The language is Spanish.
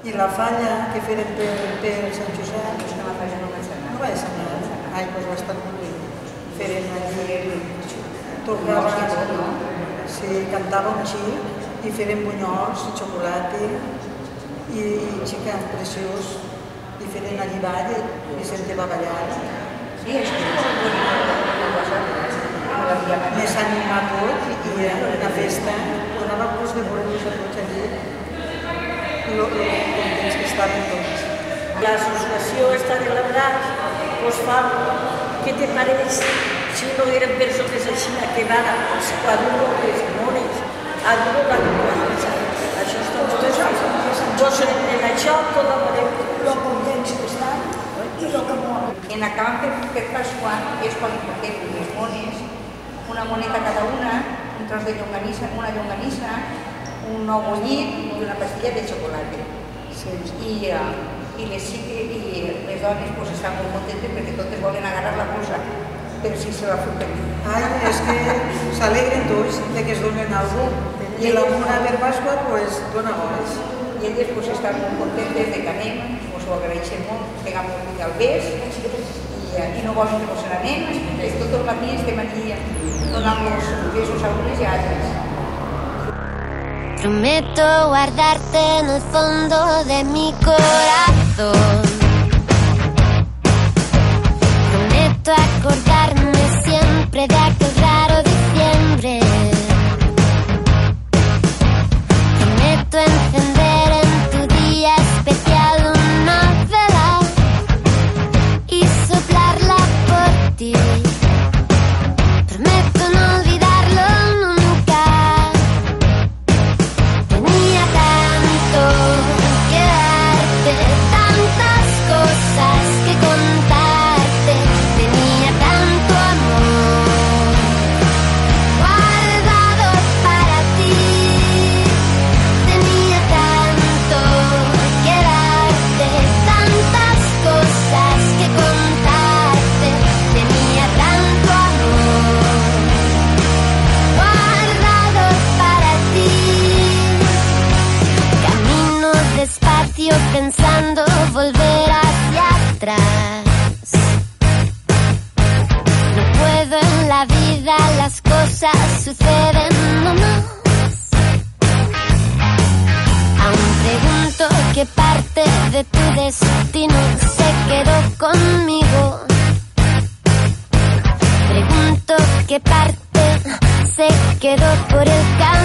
I la falla que feren per Sant Josep... És que la falla no vaig anar. No vaig anar? Ai, doncs va estar molt bé. Feren allí... Tornava... Sí, cantava un xic i feren bunyols, xocolata i xica, preciós. I feren allí ball i Vicente va ballar. Sí, és que Més animat tot i una festa. Donava gust de veure-los a tots allí. I contents que estaven tots. La asociació està de l'Abràs, doncs fa, què te pareix si no eren persones així que van a dur les mones, a dur la cultura? Això està molt bé. Doncs en això tot el que contents que estan i el que moren. En acabant per Pasqual és quan portem les mones, una moneta cada una, un tros de llonganissa, una llonganissa, un ou bullit i una pastilla de xocolata. I les dones pues, estan molt contentes perquè totes volen agarrar la cosa per si se la foten. Ai, és que s'alegren tots de que es donen alguna cosa. I la mona per Pasqua pues, dona gols. I elles pues, estan molt contentes de que anem, us ho agraeixem molt, pegam un mica al bes i no volen que nos n'anem, tot el matí estem aquí donant els besos a unes i a altres. Prometo guardarte en el fondo de mi corazón. Prometo acordarme siempre de aquel raro diciembre. Prometo encender en tu día especial una vela y soplarla por ti. Prometo no olvidarlo nunca. Tenía tanto que darte, tantas cosas que contarte. Tenía tanto amor guardado para ti. Tenía tanto que darte, tantas cosas que contarte. Tenía tanto amor guardado para ti. Camino despacio pensando volver hacia atrás. No puedo en la vida, las cosas suceden nomás. Aún pregunto qué parte de tu destino se quedó conmigo. Pregunto qué parte se quedó por el camino.